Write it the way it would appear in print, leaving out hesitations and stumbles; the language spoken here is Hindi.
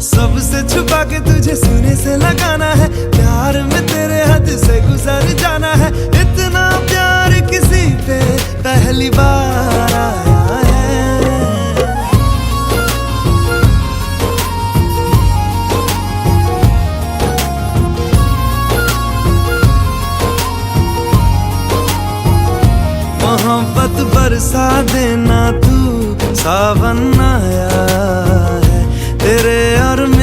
सबसे छुपा के तुझे सीने से लगाना है, प्यार में तेरे हद से गुजर जाना है। इतना प्यार किसी पे पहली बार आया है। मोहब्बत बरसा देना तू, सावन आया है तेरे और मेरे